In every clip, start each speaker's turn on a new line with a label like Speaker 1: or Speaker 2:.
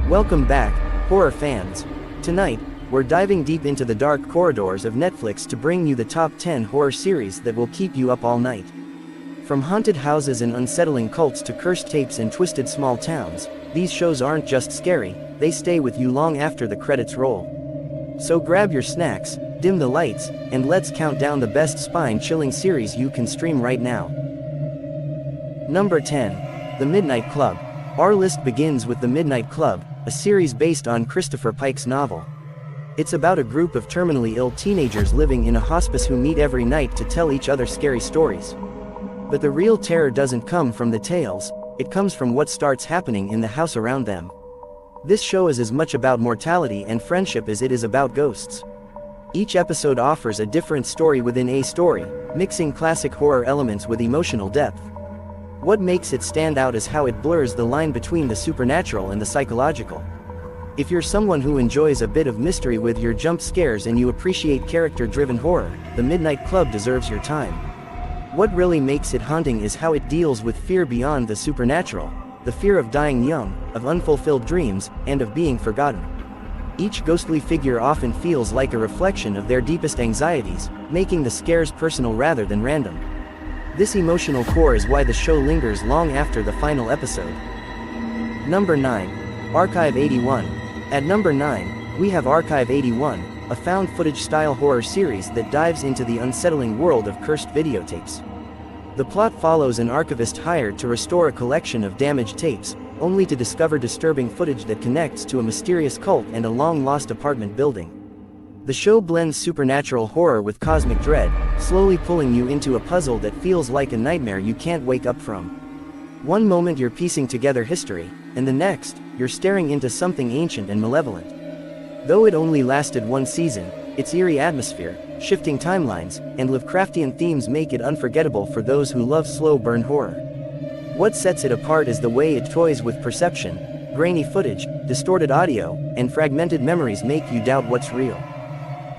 Speaker 1: Welcome back, horror fans. Tonight, we're diving deep into the dark corridors of Netflix to bring you the top 10 horror series that will keep you up all night. From haunted houses and unsettling cults to cursed tapes and twisted small towns, these shows aren't just scary, they stay with you long after the credits roll. So grab your snacks, dim the lights, and let's count down the best spine-chilling series you can stream right now. Number 10. The Midnight Club. Our list begins with The Midnight Club, a series based on Christopher Pike's novel. It's about a group of terminally ill teenagers living in a hospice who meet every night to tell each other scary stories. But the real terror doesn't come from the tales, it comes from what starts happening in the house around them. This show is as much about mortality and friendship as it is about ghosts. Each episode offers a different story within a story, mixing classic horror elements with emotional depth. What makes it stand out is how it blurs the line between the supernatural and the psychological. If you're someone who enjoys a bit of mystery with your jump scares and you appreciate character-driven horror, The Midnight Club deserves your time. What really makes it haunting is how it deals with fear beyond the supernatural, the fear of dying young, of unfulfilled dreams, and of being forgotten. Each ghostly figure often feels like a reflection of their deepest anxieties, making the scares personal rather than random. This emotional core is why the show lingers long after the final episode. Number 9. Archive 81. At number 9, we have Archive 81, a found-footage-style horror series that dives into the unsettling world of cursed videotapes. The plot follows an archivist hired to restore a collection of damaged tapes, only to discover disturbing footage that connects to a mysterious cult and a long-lost apartment building. The show blends supernatural horror with cosmic dread, slowly pulling you into a puzzle that feels like a nightmare you can't wake up from. One moment you're piecing together history, and the next, you're staring into something ancient and malevolent. Though it only lasted one season, its eerie atmosphere, shifting timelines, and Lovecraftian themes make it unforgettable for those who love slow-burn horror. What sets it apart is the way it toys with perception. Grainy footage, distorted audio, and fragmented memories make you doubt what's real.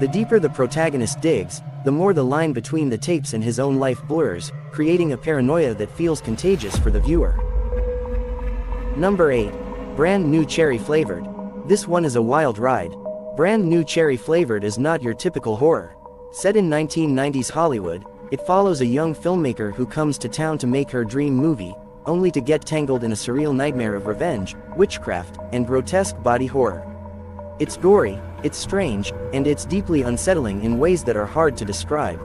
Speaker 1: The deeper the protagonist digs, the more the line between the tapes and his own life blurs, creating a paranoia that feels contagious for the viewer. Number 8. Brand New Cherry Flavored. This one is a wild ride. Brand New Cherry Flavored is not your typical horror. Set in 1990s Hollywood, it follows a young filmmaker who comes to town to make her dream movie, only to get tangled in a surreal nightmare of revenge, witchcraft, and grotesque body horror. It's gory, it's strange, and it's deeply unsettling in ways that are hard to describe.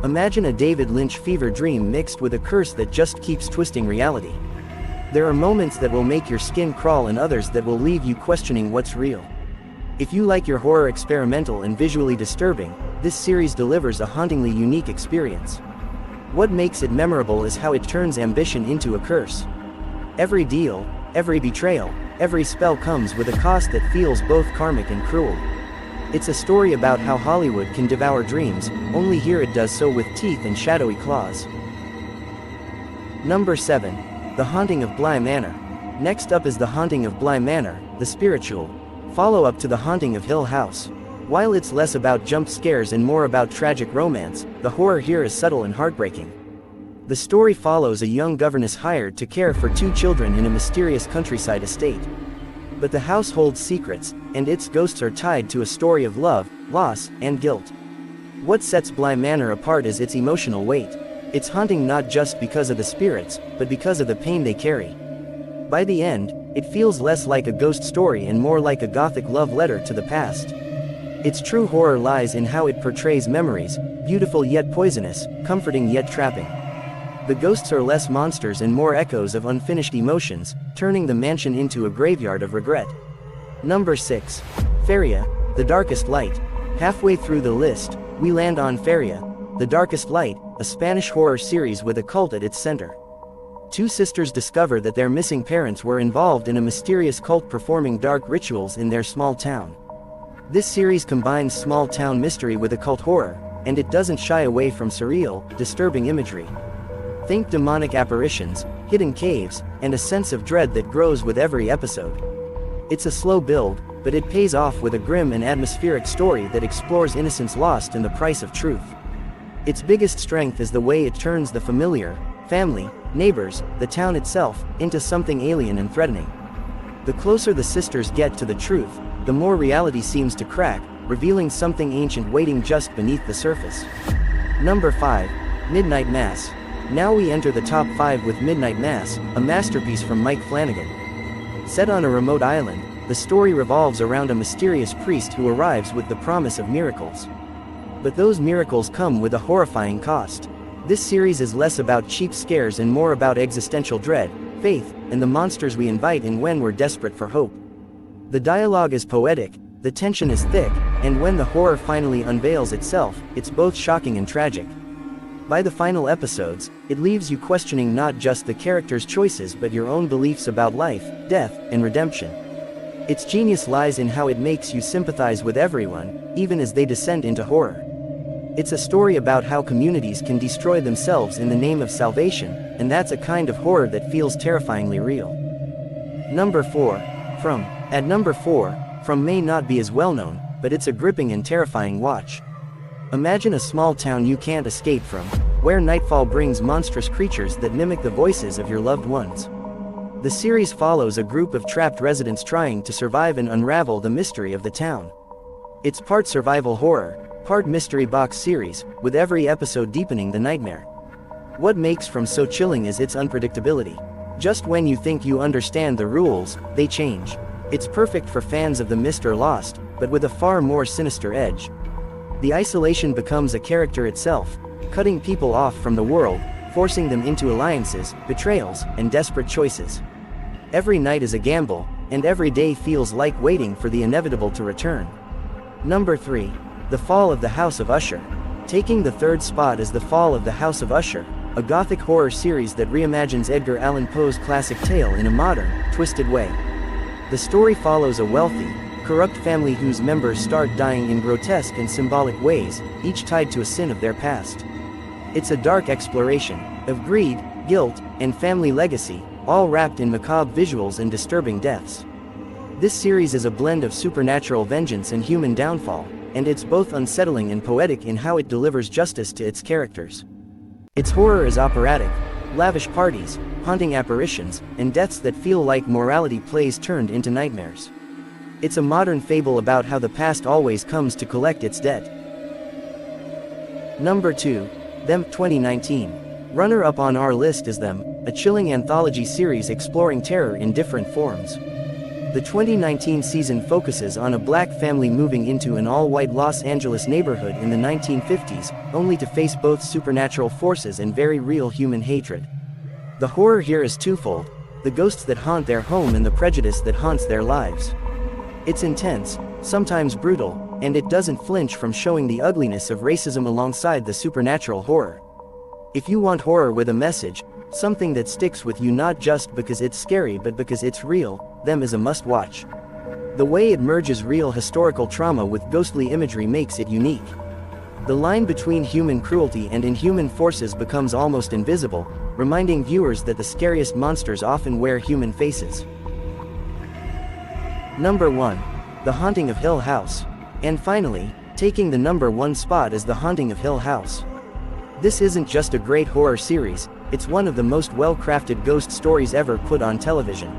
Speaker 1: Imagine a David Lynch fever dream mixed with a curse that just keeps twisting reality. There are moments that will make your skin crawl and others that will leave you questioning what's real. If you like your horror experimental and visually disturbing, this series delivers a hauntingly unique experience. What makes it memorable is how it turns ambition into a curse. Every deal, every betrayal, every spell comes with a cost that feels both karmic and cruel. It's a story about how Hollywood can devour dreams, only here it does so with teeth and shadowy claws. Number 7. The Haunting of Bly Manor. Next up is The Haunting of Bly Manor, the spiritual follow-up to The Haunting of Hill House. While it's less about jump scares and more about tragic romance, the horror here is subtle and heartbreaking. The story follows a young governess hired to care for 2 children in a mysterious countryside estate. But the house holds secrets, and its ghosts are tied to a story of love, loss, and guilt. What sets Bly Manor apart is its emotional weight. It's haunting not just because of the spirits, but because of the pain they carry. By the end, it feels less like a ghost story and more like a gothic love letter to the past. Its true horror lies in how it portrays memories, beautiful yet poisonous, comforting yet trapping. The ghosts are less monsters and more echoes of unfinished emotions, turning the mansion into a graveyard of regret. Number 6. Feria, The Darkest Light. Halfway through the list, we land on Feria, The Darkest Light, a Spanish horror series with a cult at its center. 2 sisters discover that their missing parents were involved in a mysterious cult performing dark rituals in their small town. This series combines small-town mystery with occult horror, and it doesn't shy away from surreal, disturbing imagery. Think demonic apparitions, hidden caves, and a sense of dread that grows with every episode. It's a slow build, but it pays off with a grim and atmospheric story that explores innocence lost in the price of truth. Its biggest strength is the way it turns the familiar, family, neighbors, the town itself, into something alien and threatening. The closer the sisters get to the truth, the more reality seems to crack, revealing something ancient waiting just beneath the surface. Number 5. Midnight Mass. Now we enter the top 5 with Midnight Mass, a masterpiece from Mike Flanagan. Set on a remote island, the story revolves around a mysterious priest who arrives with the promise of miracles. But those miracles come with a horrifying cost. This series is less about cheap scares and more about existential dread, faith, and the monsters we invite in when we're desperate for hope. The dialogue is poetic, the tension is thick, and when the horror finally unveils itself, it's both shocking and tragic. By the final episodes, it leaves you questioning not just the characters' choices but your own beliefs about life, death, and redemption. Its genius lies in how it makes you sympathize with everyone, even as they descend into horror. It's a story about how communities can destroy themselves in the name of salvation, and that's a kind of horror that feels terrifyingly real. Number 4. From. At number 4, From may not be as well known, but it's a gripping and terrifying watch. Imagine a small town you can't escape from, where nightfall brings monstrous creatures that mimic the voices of your loved ones. The series follows a group of trapped residents trying to survive and unravel the mystery of the town. It's part survival horror, part mystery box series, with every episode deepening the nightmare. What makes From so chilling is its unpredictability. Just when you think you understand the rules, they change. It's perfect for fans of The Mist or Lost, but with a far more sinister edge. The isolation becomes a character itself, cutting people off from the world, forcing them into alliances, betrayals, and desperate choices. Every night is a gamble, and every day feels like waiting for the inevitable to return. Number 3. The Fall of the House of Usher. Taking the third spot is The Fall of the House of Usher, a gothic horror series that reimagines Edgar Allan Poe's classic tale in a modern, twisted way. The story follows a wealthy, corrupt family whose members start dying in grotesque and symbolic ways, each tied to a sin of their past. It's a dark exploration of greed, guilt, and family legacy, all wrapped in macabre visuals and disturbing deaths. This series is a blend of supernatural vengeance and human downfall, and it's both unsettling and poetic in how it delivers justice to its characters. Its horror is operatic, lavish parties, haunting apparitions, and deaths that feel like morality plays turned into nightmares. It's a modern fable about how the past always comes to collect its debt. Number 2. Them, 2019. Runner-up on our list is Them, a chilling anthology series exploring terror in different forms. The 2019 season focuses on a black family moving into an all-white Los Angeles neighborhood in the 1950s, only to face both supernatural forces and very real human hatred. The horror here is twofold: the ghosts that haunt their home and the prejudice that haunts their lives. It's intense, sometimes brutal, and it doesn't flinch from showing the ugliness of racism alongside the supernatural horror. If you want horror with a message, something that sticks with you not just because it's scary but because it's real, Them is a must-watch. The way it merges real historical trauma with ghostly imagery makes it unique. The line between human cruelty and inhuman forces becomes almost invisible, reminding viewers that the scariest monsters often wear human faces. Number 1. The Haunting of Hill House. And finally, taking the number 1 spot is The Haunting of Hill House. This isn't just a great horror series, it's one of the most well-crafted ghost stories ever put on television.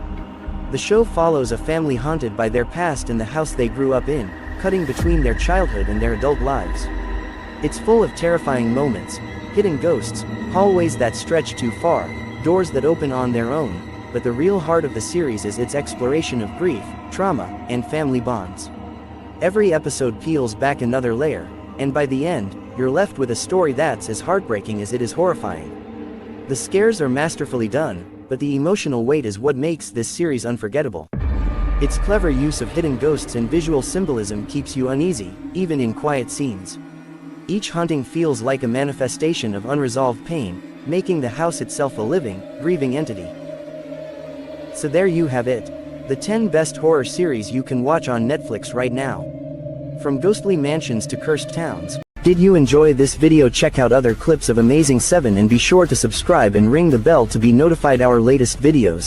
Speaker 1: The show follows a family haunted by their past and the house they grew up in, cutting between their childhood and their adult lives. It's full of terrifying moments, hidden ghosts, hallways that stretch too far, doors that open on their own, but the real heart of the series is its exploration of grief, trauma, and family bonds. Every episode peels back another layer, and by the end, you're left with a story that's as heartbreaking as it is horrifying. The scares are masterfully done, but the emotional weight is what makes this series unforgettable. Its clever use of hidden ghosts and visual symbolism keeps you uneasy, even in quiet scenes. Each haunting feels like a manifestation of unresolved pain, making the house itself a living, grieving entity. So there you have it. The 10 best horror series you can watch on Netflix right now. From ghostly mansions to cursed towns. Did you enjoy this video? Check out other clips of Amazing 7 and be sure to subscribe and ring the bell to be notified our latest videos.